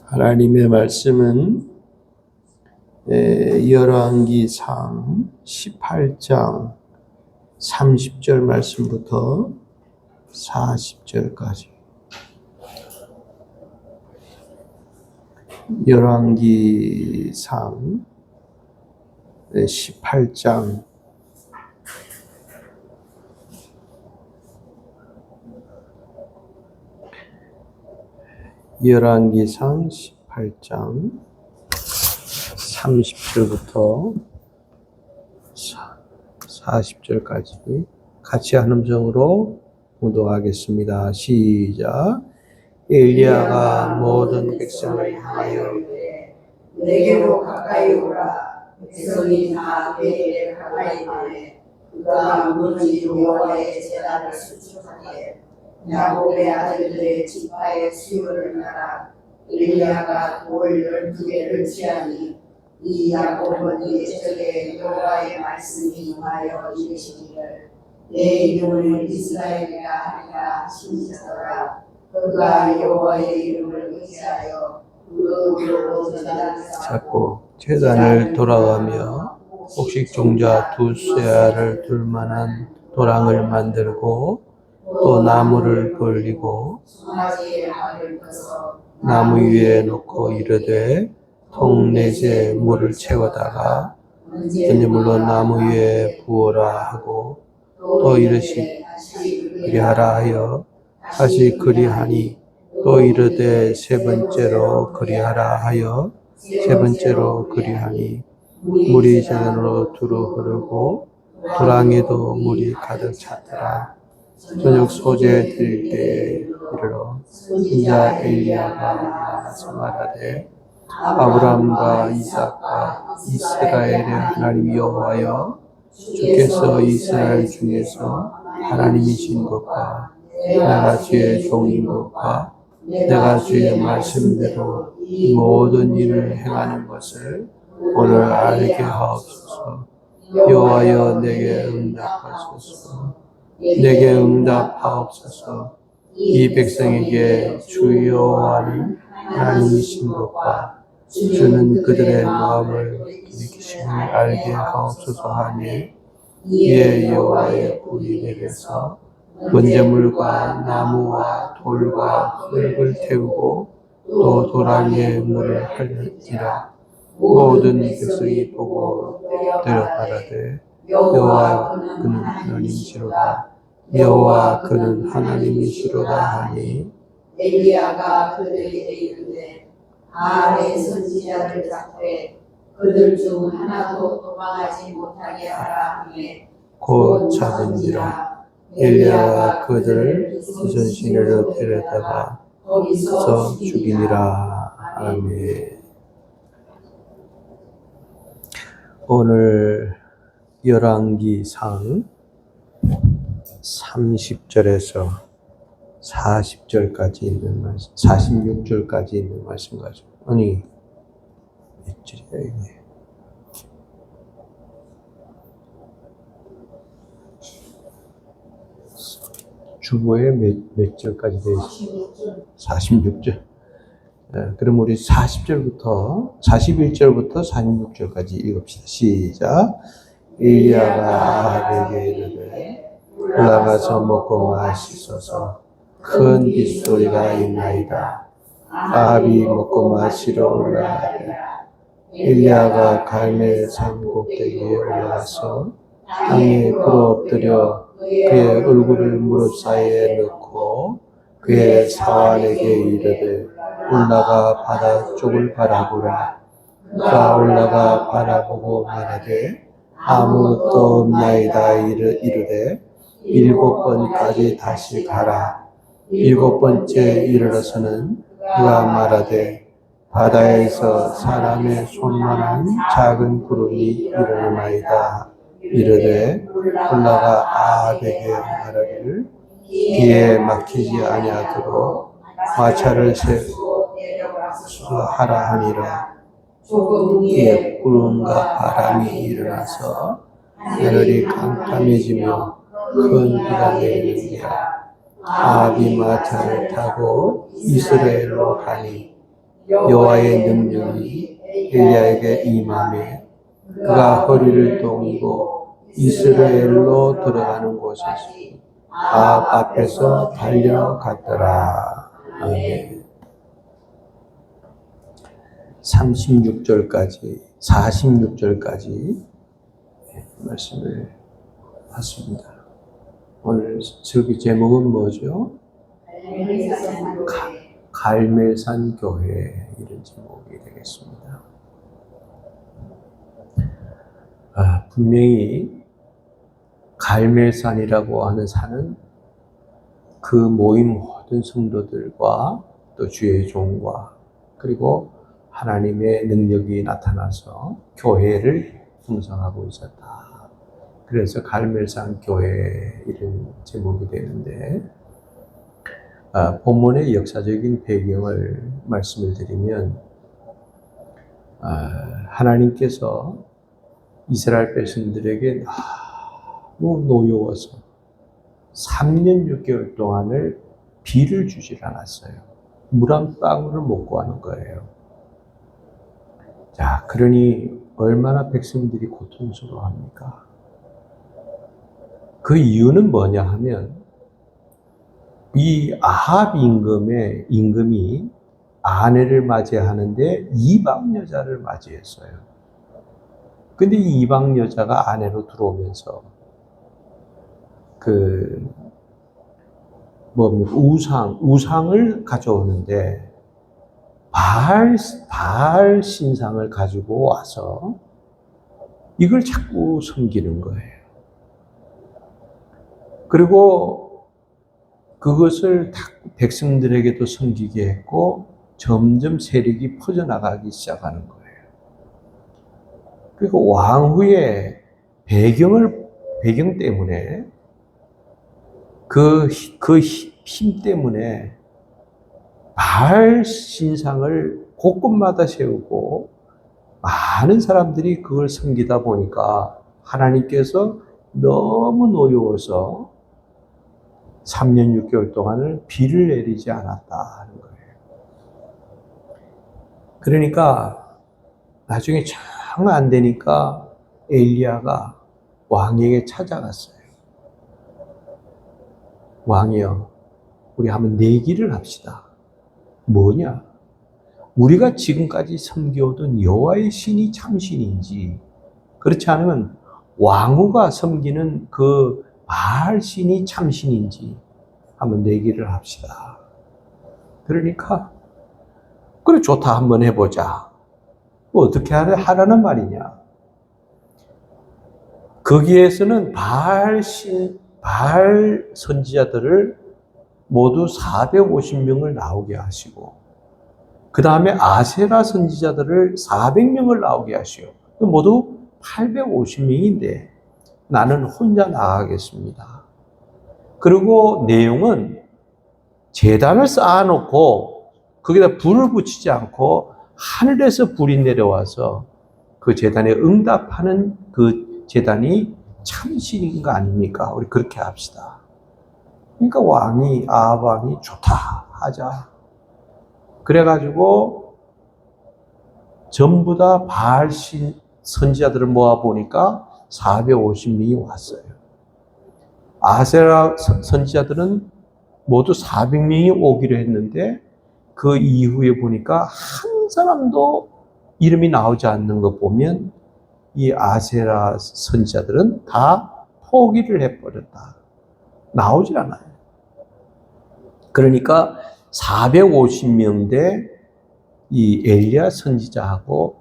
하나님의 말씀은 열왕기상 18장 30절 말씀부터 40절까지. 열왕기상 18장 열왕기상 18장 30절부터 40절까지 같이 한 음성으로 봉독하겠습니다. 시작. 엘리야가 모든 백성을 향하여 내게로 가까이 오라. 백성이 다 내게 가까이 오네. 그가 무너진 여호와의 제단을 수축하게 야곱의 아들들의 지파의 수요를 나라. 엘리야가 돌 12개를 취하니 이 야곱은 이적에 여호와의 말씀이 임하여 이르시기를 내 이름을 이스라엘이라 하리라 하시니라. 그가 여호와의 이름을 의지하여 그 이름으로 제단을 잡고 제단을 돌아가며 곡식종자 두 쇠알을 둘 만한 도랑을 만들고 또 나무를 벌리고 송아지의 알을 떠서 나무 위에 놓고 이르되 통넷에 물을 채워다가 번제물로 나무 위에 부어라 하고 또 이르시 그리하라 하여 다시 그리하니 또 이르되 세 번째로 그리하라 하여 세 번째로 그리하니 물이 제단으로 두루 흐르고 도랑에도 물이 가득 찼더라. 저녁 소재 드릴 때에 이르러 인자 엘리야가 나가서 말하되 아브라함과 이삭과 이스라엘의 하나님 여호와여 주께서 이스라엘 중에서 하나님이신 것과 내가 주의 종인 것과 내가 주의 말씀대로 이 모든 일을 행하는 것을 오늘 알게 하옵소서. 여호와여 내게 응답하소서. 내게 응답하옵소서. 이 백성에게 주 여호와는 하나님이신 것과 주는 그들의 마음을 돌이키심을 알게 하옵소서 하니 이에 여호와의 불이 내려서 번제물과 나무와 돌과 흙을 태우고 또 도랑에 물을 흘리니라. 모든 백성이 보고 엎드려 여호와 그는 하나님이시로다. 여호와 그는 하나님이시로다 하니 엘리야가 그들에게 이르되 바알의 선지자를 잡되 그들 중 하나도 도망하지 못하게 하라 하매 곧 잡은지라. 엘리야가 그들을 기선시내로 데려다가 거기서 죽이니라. 아멘. 오늘 열왕기상 30절에서 40절까지 있는 말씀, 46절까지 있는 말씀 가지고 아니 몇 절이야 이게? 주보에 몇 절까지 되어 있어요? 46절. 그럼 우리 41절부터 46절까지 읽읍시다. 시작. 엘리야가 아합에게 이르되 올라가서 먹고 마시소서. 큰 빗소리가 있나이다. 아합이 먹고 마시러 올라가되 엘리야가 갈멜산 꼭대기에 올라가서 땅에 꿇어 엎드려 그의 얼굴을 무릎 사이에 넣고 그의 사환에게 이르되 올라가 바다 쪽을 바라보라. 그가 올라가 바라보고 말하되 아무것도 없나이다. 이르되 7번까지 다시 가라. 7번째 이르러서는 그가 말하되 바다에서 사람의 손만한 작은 구름이 일어나나이다. 이르되 올라가 아합에게 말하기를 비에 막히지 아니하도록 마차를 세우고 하라 하니라. 이에 구름과 바람이 일어나서 하늘이 캄캄해지며 큰 비가 내리는지라. 아비마 차를 타고 이스라엘로 가니 여호와의 능력이 엘리야에게 임하매 그가 허리를 동이고 이스라엘로 들어가는 곳에서 아합 앞에서 달려갔더라. 아멘. 36절까지 46절까지 말씀을 봤습니다. 오늘 설교 제목은 뭐죠? 갈멜산 교회, 이런 제목이 되겠습니다. 분명히 갈멜산이라고 하는 산은 그 모임 모든 성도들과 또 주의 종과 그리고 하나님의 능력이 나타나서 교회를 형성하고 있었다. 그래서 갈멜산 교회, 이런 제목이 되는데, 본문의 역사적인 배경을 말씀을 드리면, 하나님께서 이스라엘 백성들에게 너무 노여워서 3년 6개월 동안을 비를 주질 않았어요. 물 한 방울을 못 구하는 거예요. 자, 그러니 얼마나 백성들이 고통스러워합니까? 그 이유는 뭐냐 하면, 이 아합 임금이 아내를 맞이하는데 이방 여자를 맞이했어요. 근데 이 이방 여자가 아내로 들어오면서 우상을 가져오는데 바알 신상을 가지고 와서 이걸 자꾸 섬기는 거예요. 그리고 그것을 백성들에게도 섬기게 했고 점점 세력이 퍼져나가기 시작하는 거예요. 그리고 왕후의 배경 때문에 그 힘 때문에 바알 신상을 곳곳마다 세우고 많은 사람들이 그걸 섬기다 보니까 하나님께서 너무 노여워서 3년 6개월 동안을 비를 내리지 않았다 하는 거예요. 그러니까 나중에 정 안 되니까 엘리야가 왕에게 찾아갔어요. 왕이여, 우리 한번 내기를 합시다. 뭐냐? 우리가 지금까지 섬겨오던 여호와의 신이 참신인지, 그렇지 않으면 왕후가 섬기는 그 바알 신이 참신인지 한번 내기를 합시다. 그러니까 그래, 좋다, 한번 해보자. 뭐 어떻게 하라는 말이냐? 거기에서는 바알 선지자들을 모두 450명을 나오게 하시고, 그 다음에 아세라 선지자들을 400명을 나오게 하시오. 모두 850명인데 나는 혼자 나가겠습니다. 그리고 내용은 제단을 쌓아놓고 거기다 불을 붙이지 않고 하늘에서 불이 내려와서 그 제단에 응답하는 그 제단이 참신인 거 아닙니까? 우리 그렇게 합시다. 그러니까 아합 왕이 좋다, 하자. 그래가지고 전부 다 바알 선지자들을 모아보니까 450명이 왔어요. 아세라 선지자들은 모두 400명이 오기로 했는데 그 이후에 보니까 한 사람도 이름이 나오지 않는 것 보면 이 아세라 선지자들은 다 포기를 해버렸다. 나오질 않아요. 그러니까 450명 대 이 엘리야 선지자하고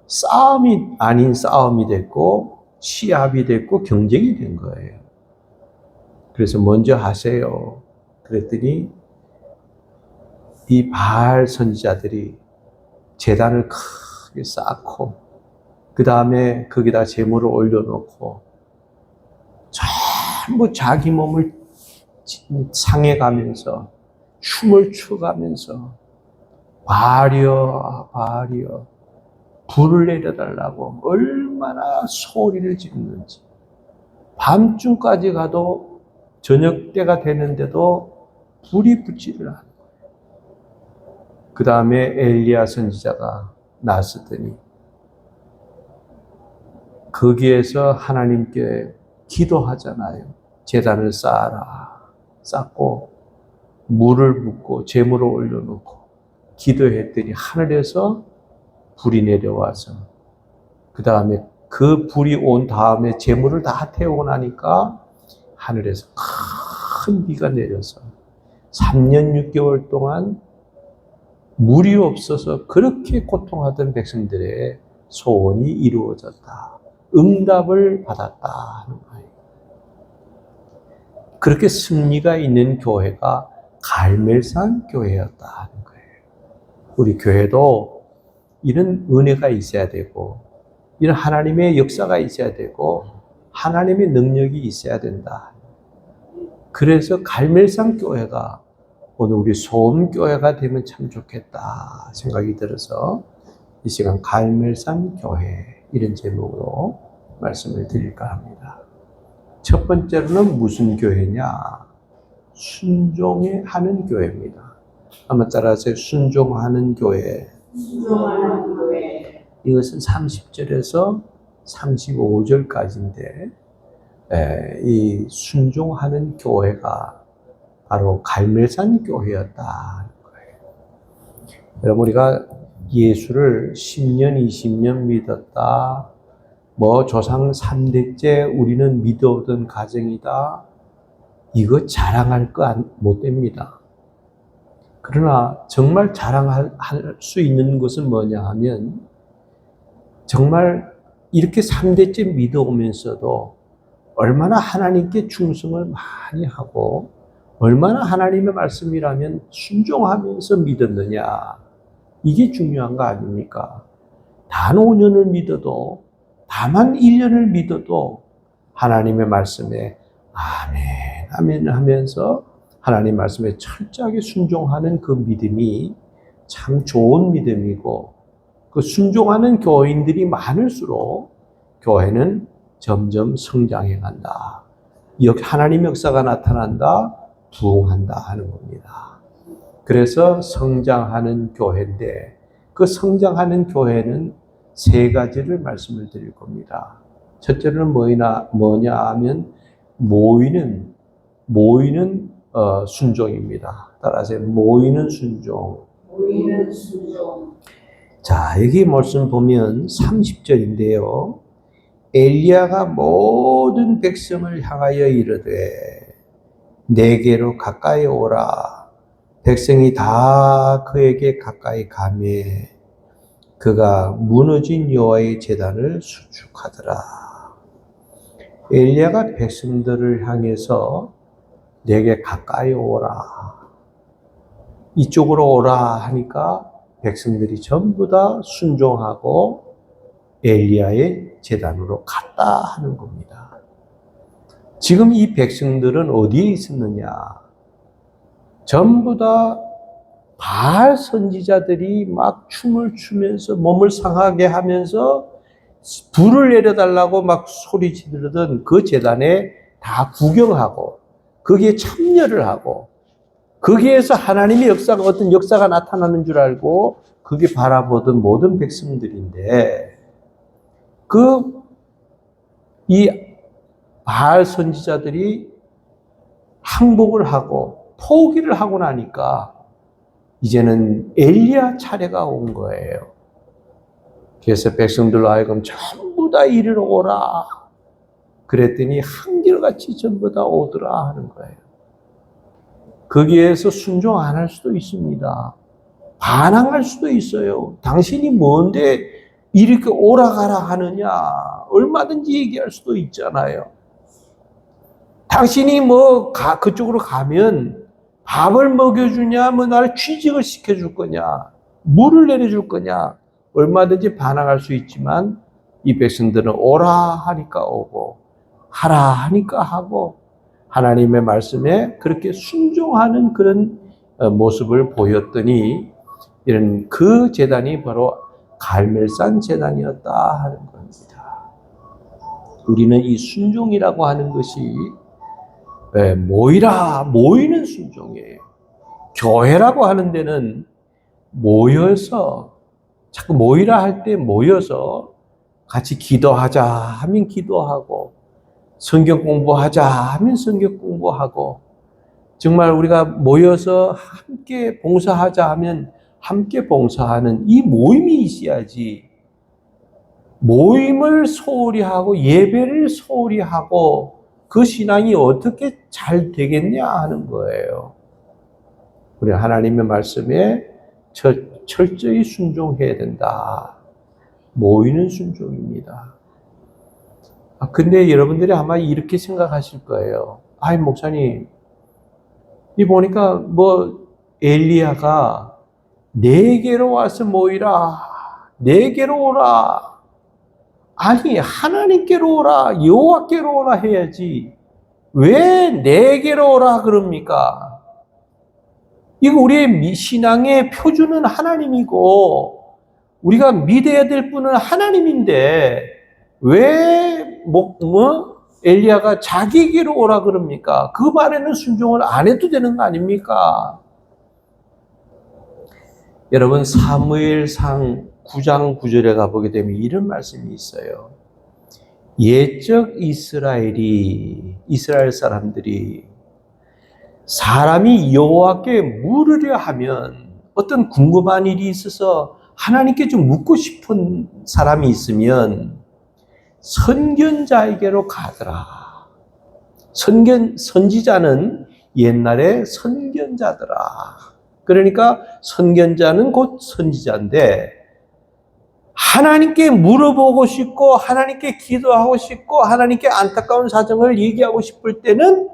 싸움이 아닌 싸움이 됐고 시합이 됐고 경쟁이 된 거예요. 그래서 먼저 하세요. 그랬더니 이 바알 선지자들이 제단을 크게 쌓고 그 다음에 거기다 제물을 올려놓고 전부 자기 몸을 상해가면서 춤을 춰가면서 바알이여 불을 내려달라고 얼마나 소리를 지르는지, 밤중까지 가도 저녁 때가 되는데도 불이 붙지를 않아요. 그 다음에 엘리야 선지자가 나섰더니 거기에서 하나님께 기도하잖아요. 제단을 쌓아라. 쌓고 물을 붓고 제물을 올려놓고 기도했더니 하늘에서 불이 내려와서 그 다음에 그 불이 온 다음에 제물을 다 태우고 나니까 하늘에서 큰 비가 내려서 3년 6개월 동안 물이 없어서 그렇게 고통하던 백성들의 소원이 이루어졌다. 응답을 받았다 하는 거예요. 그렇게 승리가 있는 교회가 갈멜산 교회였다 하는 거예요. 우리 교회도 이런 은혜가 있어야 되고 이런 하나님의 역사가 있어야 되고 하나님의 능력이 있어야 된다. 그래서 갈멜산 교회가 오늘 우리 소음교회가 되면 참 좋겠다 생각이 들어서 이 시간 갈멜산 교회 이런 제목으로 말씀을 드릴까 합니다. 첫 번째로는 무슨 교회냐? 순종하는 교회입니다. 한번 따라하세요. 순종하는 교회. 순종하는 교회. 이것은 30절에서 35절까지인데 이 순종하는 교회가 바로 갈멜산 교회였다 하는 거예요. 여러분 우리가 예수를 10년, 20년 믿었다. 뭐 조상 3대째 우리는 믿어오던 가정이다. 이거 자랑할 거 못 됩니다. 그러나 정말 자랑할 수 있는 것은 뭐냐 하면 정말 이렇게 3대째 믿어오면서도 얼마나 하나님께 충성을 많이 하고 얼마나 하나님의 말씀이라면 순종하면서 믿었느냐. 이게 중요한 거 아닙니까? 단 5년을 믿어도 다만 1년을 믿어도 하나님의 말씀에 아멘, 아멘 하면서 하나님 말씀에 철저하게 순종하는 그 믿음이 참 좋은 믿음이고 그 순종하는 교인들이 많을수록 교회는 점점 성장해 간다. 하나님의 역사가 나타난다, 부흥한다 하는 겁니다. 그래서 성장하는 교회인데 그 성장하는 교회는 세 가지를 말씀을 드릴 겁니다. 첫째는 뭐냐 하면 모이는 순종입니다. 따라서 모이는 순종. 모이는 순종. 자, 여기 말씀 보면 30절인데요. 엘리야가 모든 백성을 향하여 이르되 내게로 가까이 오라. 백성이 다 그에게 가까이 가매 그가 무너진 여호와의 제단을 수축하더라. 엘리야가 백성들을 향해서 내게 가까이 오라. 이쪽으로 오라 하니까 백성들이 전부 다 순종하고 엘리야의 제단으로 갔다 하는 겁니다. 지금 이 백성들은 어디에 있었느냐? 전부 다 바알 선지자들이 막 춤을 추면서 몸을 상하게 하면서 불을 내려달라고 막 소리 지르던 그 제단에 다 구경하고 거기에 참여를 하고 거기에서 하나님의 역사가 어떤 역사가 나타나는 줄 알고 그게 바라보던 모든 백성들인데 이 바알 선지자들이 항복을 하고 포기를 하고 나니까 이제는 엘리야 차례가 온 거예요. 그래서 백성들로 하여금 전부 다 이리로 오라. 그랬더니 한결같이 전부 다 오더라 하는 거예요. 거기에서 순종 안 할 수도 있습니다. 반항할 수도 있어요. 당신이 뭔데 이렇게 오라가라 하느냐. 얼마든지 얘기할 수도 있잖아요. 당신이 그쪽으로 가면 밥을 먹여주냐, 나를 취직을 시켜줄 거냐, 물을 내려줄 거냐, 얼마든지 반항할 수 있지만 이 백성들은 오라 하니까 오고 하라 하니까 하고 하나님의 말씀에 그렇게 순종하는 그런 모습을 보였더니 이런 그 제단이 바로 갈멜산 제단이었다 하는 겁니다. 우리는 이 순종이라고 하는 것이 모이는 순종이에요. 교회라고 하는 데는 모여서, 자꾸 모이라 할 때 모여서 같이 기도하자 하면 기도하고, 성경 공부하자 하면 성경 공부하고, 정말 우리가 모여서 함께 봉사하자 하면 함께 봉사하는 이 모임이 있어야지, 모임을 소홀히 하고 예배를 소홀히 하고 그 신앙이 어떻게 잘 되겠냐 하는 거예요. 우리 하나님의 말씀에 철저히 순종해야 된다. 모이는 순종입니다. 근데 여러분들이 아마 이렇게 생각하실 거예요. 아이, 목사님, 이 보니까 뭐 엘리야가 내게로 와서 모이라, 내게로 오라. 아니, 하나님께로 오라, 여호와께로 오라 해야지. 왜 내게로 오라 그럽니까? 이거 우리의 신앙의 표준은 하나님이고 우리가 믿어야 될 분은 하나님인데 왜 엘리야가 자기에게로 오라 그럽니까? 그 말에는 순종을 안 해도 되는 거 아닙니까? 여러분, 사무엘상 9장 9절에 가보게 되면 이런 말씀이 있어요. 옛적 이스라엘 사람들이 사람이 여호와께 물으려 하면, 어떤 궁금한 일이 있어서 하나님께 좀 묻고 싶은 사람이 있으면 선견자에게로 가더라. 선지자는 옛날에 선견자더라. 그러니까 선견자는 곧 선지자인데, 하나님께 물어보고 싶고 하나님께 기도하고 싶고 하나님께 안타까운 사정을 얘기하고 싶을 때는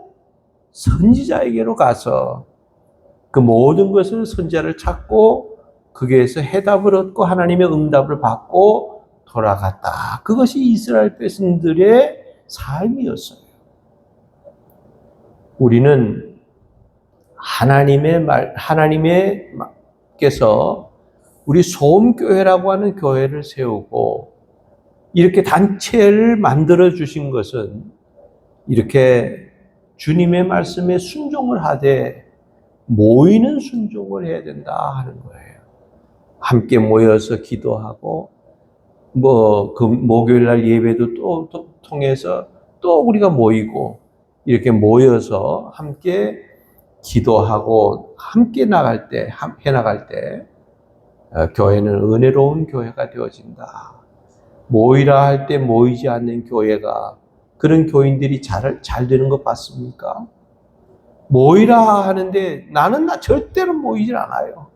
선지자에게로 가서 그 모든 것을 선지자를 찾고 거기에서 해답을 얻고 하나님의 응답을 받고 돌아갔다. 그것이 이스라엘 백성들의 삶이었어요. 우리는 하나님께서 우리 소음교회라고 하는 교회를 세우고 이렇게 단체를 만들어 주신 것은 이렇게 주님의 말씀에 순종을 하되 모이는 순종을 해야 된다 하는 거예요. 함께 모여서 기도하고 그 목요일 날 예배도 또 통해서 또 우리가 모이고 이렇게 모여서 함께 기도하고 함께 해나갈 때 교회는 은혜로운 교회가 되어진다. 모이라 할 때 모이지 않는 교회가, 그런 교인들이 잘 되는 것 봤습니까? 모이라 하는데 나는 절대로 모이질 않아요.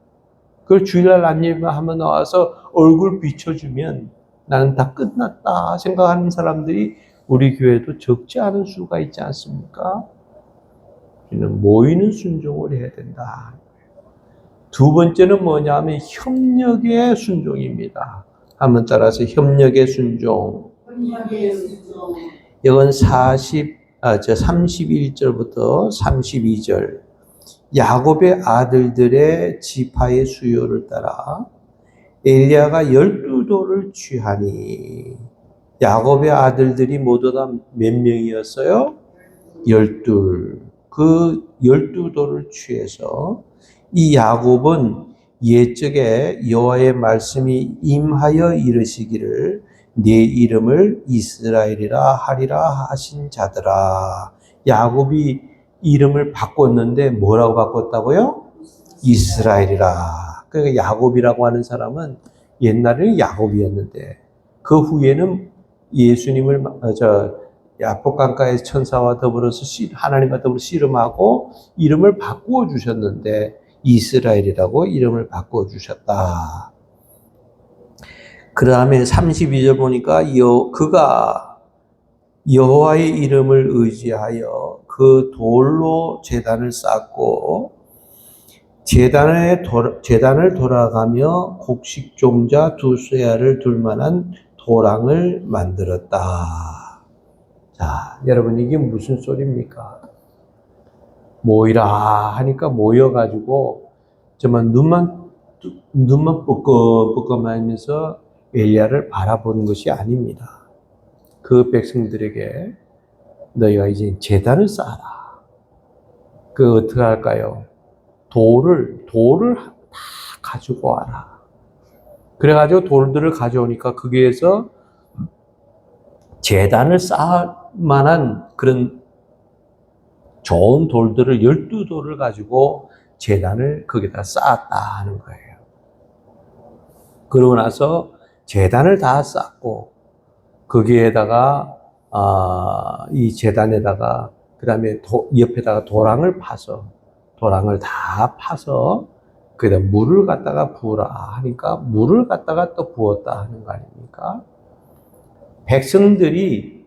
그걸 주일날 안예배 한번 나와서 얼굴 비춰주면 나는 다 끝났다 생각하는 사람들이 우리 교회도 적지 않은 수가 있지 않습니까? 우리는 모이는 순종을 해야 된다. 두 번째는 뭐냐면 협력의 순종입니다. 한번 따라서 협력의 순종. 이건 31절부터 32절. 야곱의 아들들의 지파의 수요를 따라 엘리야가 12돌을 취하니, 야곱의 아들들이 모두 다 몇 명이었어요? 12. 그 12돌을 취해서 이 야곱은 옛적에 여호와의 말씀이 임하여 이르시기를 네 이름을 이스라엘이라 하리라 하신 자더라. 야곱이 이름을 바꿨는데 뭐라고 바꿨다고요? 이스라엘이라. 그러니까 야곱이라고 하는 사람은 옛날에는 야곱이었는데 그 후에는 예수님을 야복강가의 천사와 더불어서 하나님과 더불어 씨름하고 이름을 바꾸어 주셨는데 이스라엘이라고 이름을 바꾸어 주셨다. 그 다음에 32절 보니까 그가 여호와의 이름을 의지하여 그 돌로 제단을 쌓고 제단을 돌아가며 곡식종자 2쇠야를 둘 만한 도랑을 만들었다. 자, 여러분, 이게 무슨 소리입니까? 모이라 하니까 모여가지고 정말 눈만 뻐끔뻐끔하면서 엘리야를 바라보는 것이 아닙니다. 그 백성들에게 너희가 이제 제단을 쌓아라. 어떻게 할까요? 돌을 다 가지고 와라. 그래가지고 돌들을 가져오니까 거기에서 제단을 쌓을 만한 그런 좋은 돌들을 12돌을 가지고 제단을 거기다 쌓았다 하는 거예요. 그러고 나서 제단을 다 쌓고 거기에다가 이 제단에다가 그 다음에 옆에다가 도랑을 다 파서 거기다 물을 갖다가 부으라 하니까 물을 갖다가 또 부었다 하는 거 아닙니까? 백성들이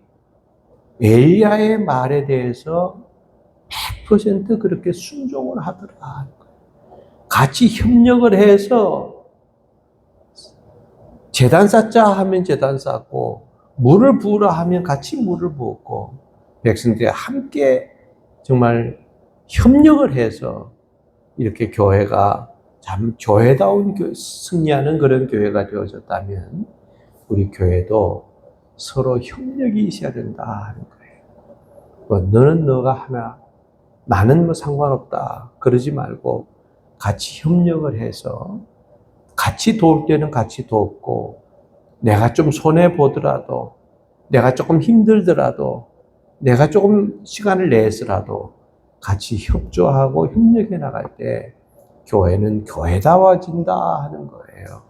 엘리야의 말에 대해서 100% 그렇게 순종을 하더라. 같이 협력을 해서 제단 쌓자 하면 제단 쌓고 물을 부으라 하면 같이 물을 부었고 백성들이 함께 정말 협력을 해서 이렇게 교회가 참 교회다운 승리하는 그런 교회가 되어졌다면 우리 교회도 서로 협력이 있어야 된다 하는 거예요. 뭐 너는 너가 하나 나는 뭐 상관없다 그러지 말고 같이 협력을 해서 같이 도울 때는 같이 돕고 내가 좀 손해보더라도 내가 조금 힘들더라도 내가 조금 시간을 내서라도 같이 협조하고 협력해 나갈 때 교회는 교회다워진다 하는 거예요.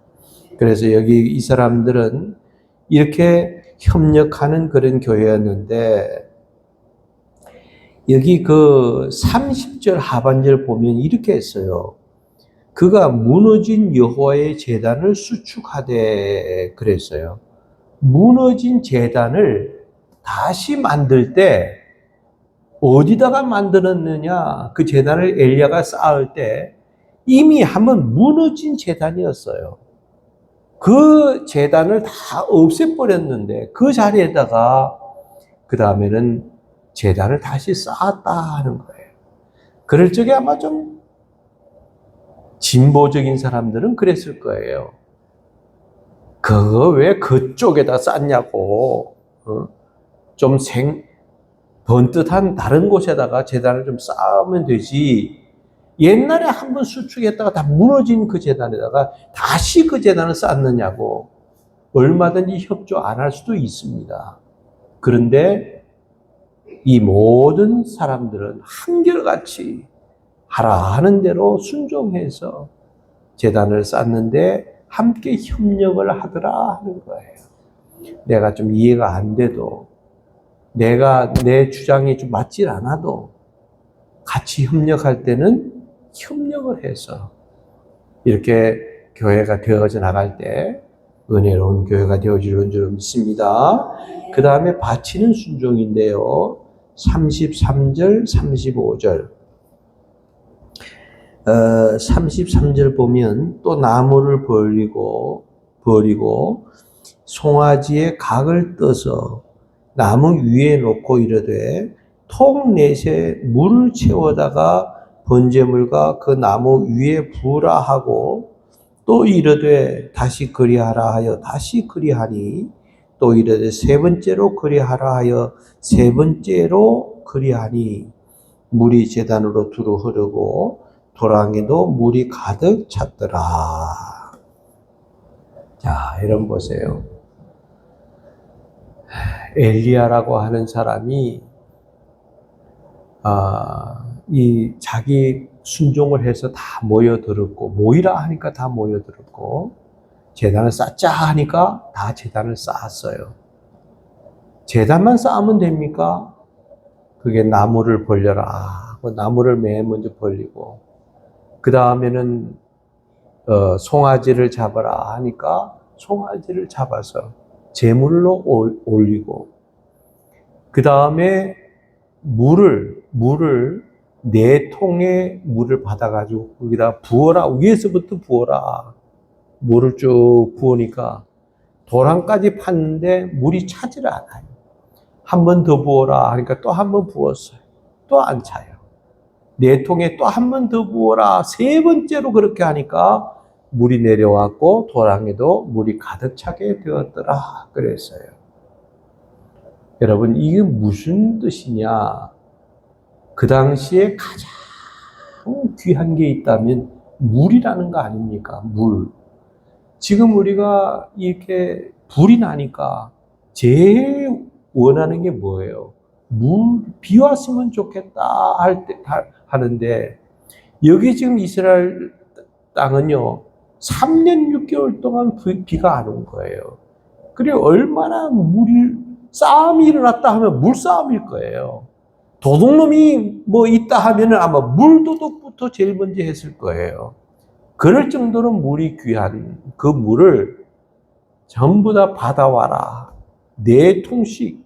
그래서 여기 이 사람들은 이렇게 협력하는 그런 교회였는데 여기 그 30절 하반절 보면 이렇게 했어요. 그가 무너진 여호와의 제단을 수축하되 그랬어요. 무너진 제단을 다시 만들 때 어디다가 만들었느냐? 그 제단을 엘리야가 쌓을 때 이미 한번 무너진 제단이었어요. 그 제단을 다 없애버렸는데 그 자리에다가 그 다음에는 제단을 다시 쌓았다 하는 거예요. 그럴 적에 아마 좀 진보적인 사람들은 그랬을 거예요. 그거 왜 그쪽에다 쌓냐고. 좀 번듯한 다른 곳에다가 제단을 좀 쌓으면 되지. 옛날에 한번 수축했다가 다 무너진 그 제단에다가 다시 그 제단을 쌓느냐고. 얼마든지 협조 안 할 수도 있습니다. 그런데 이 모든 사람들은 한결같이 하라 하는 대로 순종해서 제단을 쌓는데 함께 협력을 하더라 하는 거예요. 내가 좀 이해가 안 돼도 내 주장이 좀 맞질 않아도 같이 협력할 때는 협력을 해서 이렇게 교회가 되어져 나갈 때 은혜로운 교회가 되어지는 줄 믿습니다. 그 다음에 바치는 순종인데요. 33절, 35절. 33절 보면 또 나무를 버리고 송아지의 각을 떠서 나무 위에 놓고 이르되 통 넷에 물을 채워다가 번제물과 그 나무 위에 부으라 하고 또 이르되 다시 그리하라 하여 다시 그리하니 또 이르되 세 번째로 그리하라 하여 세 번째로 그리하니 물이 제단으로 두루 흐르고 도랑에도 물이 가득 찼더라. 자, 여러분 보세요. 엘리야라고 하는 사람이 이 자기 순종을 해서 다 모여들었고 모이라 하니까 다 모여들었고 제단을 쌓자 하니까 다 제단을 쌓았어요. 제단만 쌓으면 됩니까? 그게 나무를 벌려라. 나무를 맨 먼저 벌리고 그 다음에는 송아지를 잡아라 하니까 송아지를 잡아서 제물로 올리고 그 다음에 물을 4통의 물을 받아가지고 거기다 부어라. 위에서부터 부어라. 물을 쭉 부으니까 도랑까지 팠는데 물이 차질 않아요. 한 번 더 부어라 하니까 또 한 번 부었어요. 또 안 차요. 4통에 또 한 번 더 부어라. 세 번째로 그렇게 하니까 물이 내려왔고 도랑에도 물이 가득 차게 되었더라. 그랬어요. 여러분 이게 무슨 뜻이냐? 그 당시에 가장 가장 귀한 게 있다면 물이라는 거 아닙니까? 물. 지금 우리가 이렇게 불이 나니까 제일 원하는 게 뭐예요? 비 왔으면 좋겠다 하는데, 여기 지금 이스라엘 땅은요, 3년 6개월 동안 비가 안 온 거예요. 그리고 얼마나 싸움이 일어났다 하면 물싸움일 거예요. 도둑놈이 뭐 있다 하면은 아마 물도둑부터 제일 먼저 했을 거예요. 그럴 정도로 물이 귀한 그 물을 전부 다 받아와라. 4통씩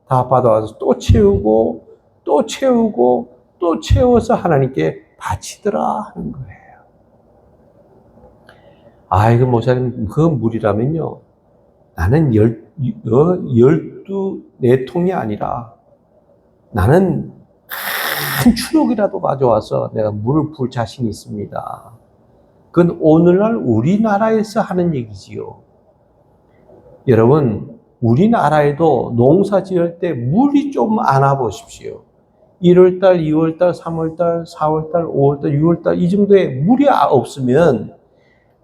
다 받아와서 또 채우고, 또 채우고, 또 채워서 하나님께 바치더라 하는 거예요. 이거 목사님, 그 물이라면요, 나는 4통이 아니라 나는 큰 추록이라도 가져와서 내가 물을 부을 자신이 있습니다. 그건 오늘날 우리나라에서 하는 얘기지요. 여러분, 우리나라에도 농사 지을 때 물이 좀 안 와 보십시오. 1월달, 2월달, 3월달, 4월달, 5월달, 6월달 이 정도에 물이 없으면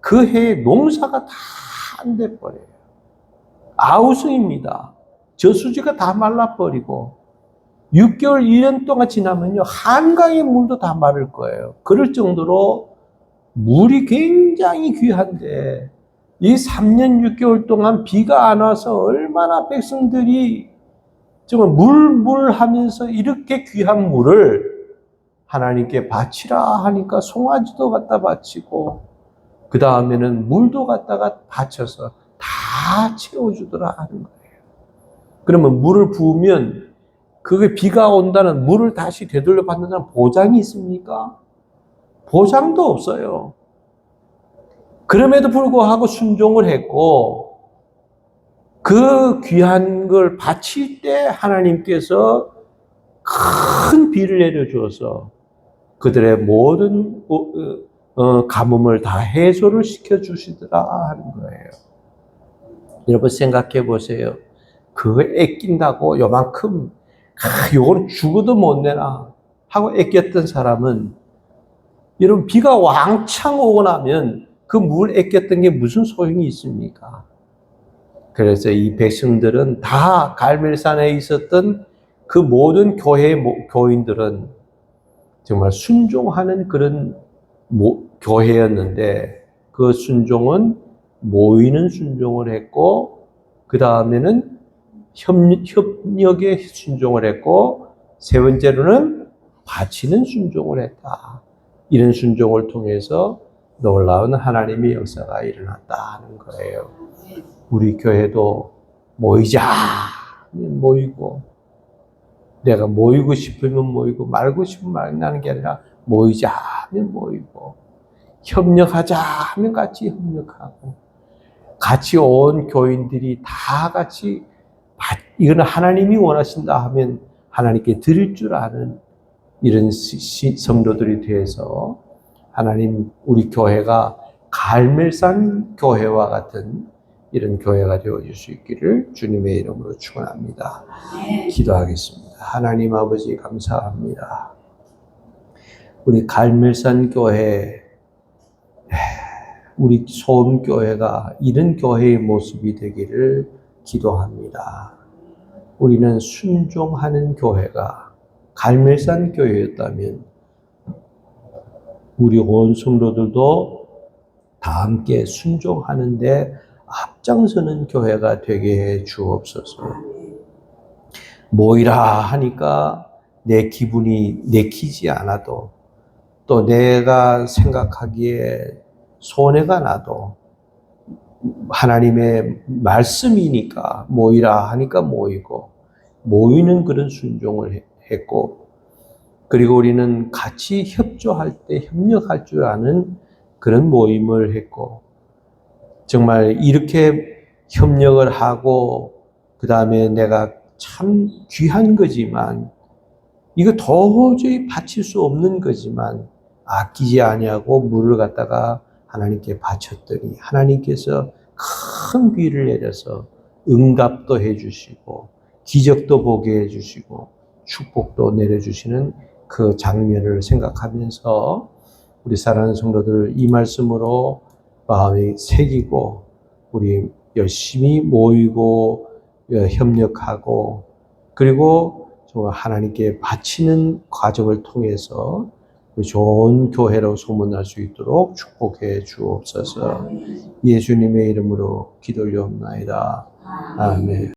그 해에 농사가 다 안 돼 버려요. 아우성입니다. 저수지가 다 말라버리고 6개월, 1년 동안 지나면요, 한강의 물도 다 마를 거예요. 그럴 정도로 물이 굉장히 귀한데, 이 3년 6개월 동안 비가 안 와서 얼마나 백성들이 정말 물 하면서 이렇게 귀한 물을 하나님께 바치라 하니까 송아지도 갖다 바치고, 그 다음에는 물도 갖다가 바쳐서 다 채워주더라 하는 거예요. 그러면 물을 부으면 그게 비가 온다는, 물을 다시 되돌려 받는다는 보장이 있습니까? 보장도 없어요. 그럼에도 불구하고 순종을 했고, 그 귀한 걸 바칠 때 하나님께서 큰 비를 내려주어서 그들의 모든 가뭄을 다 해소를 시켜주시더라 하는 거예요. 여러분 생각해 보세요. 그거 아낀다고 요만큼 요거는 죽어도 못 내나 하고 아꼈던 사람은, 여러분 비가 왕창 오고 나면 그 물 아꼈던 게 무슨 소용이 있습니까? 그래서 이 백성들은 다 갈멜산에 있었던 그 모든 교인들은 정말 순종하는 그런 교회였는데, 그 순종은 모이는 순종을 했고, 그 다음에는 협력에 순종을 했고, 세 번째로는 바치는 순종을 했다. 이런 순종을 통해서 놀라운 하나님의 역사가 일어났다는 거예요. 우리 교회도 모이자 하면 모이고, 내가 모이고 싶으면 모이고, 말고 싶으면 말나는 게 아니라 모이자 하면 모이고, 협력하자 하면 같이 협력하고, 같이 온 교인들이 다 같이 이거는 하나님이 원하신다 하면 하나님께 드릴 줄 아는 이런 성도들이 돼서 하나님 우리 교회가 갈멜산 교회와 같은 이런 교회가 되어질 수 있기를 주님의 이름으로 축원합니다. 기도하겠습니다. 하나님 아버지 감사합니다. 우리 갈멜산 교회, 우리 소음교회가 이런 교회의 모습이 되기를 기도합니다. 우리는 순종하는 교회가 갈멜산 교회였다면 우리 온 성도들도 다 함께 순종하는데 앞장서는 교회가 되게 해 주옵소서. 모이라 하니까 내 기분이 내키지 않아도, 또 내가 생각하기에 손해가 나도 하나님의 말씀이니까 모이라 하니까 모이고, 모이는 그런 순종을 했고, 그리고 우리는 같이 협조할 때 협력할 줄 아는 그런 모임을 했고, 정말 이렇게 협력을 하고, 그 다음에 내가 참 귀한 거지만, 이거 도저히 바칠 수 없는 거지만 아끼지 아니하고 물을 갖다가 하나님께 바쳤더니 하나님께서 큰 비를 내려서 응답도 해주시고 기적도 보게 해주시고 축복도 내려주시는 그 장면을 생각하면서 우리 사랑하는 성도들 이 말씀으로 마음이 새기고 우리 열심히 모이고 협력하고 그리고 정말 하나님께 바치는 과정을 통해서 우리 좋은 교회로 소문날 수 있도록 축복해 주옵소서. 예수님의 이름으로 기도 올려옵나이다. 아멘.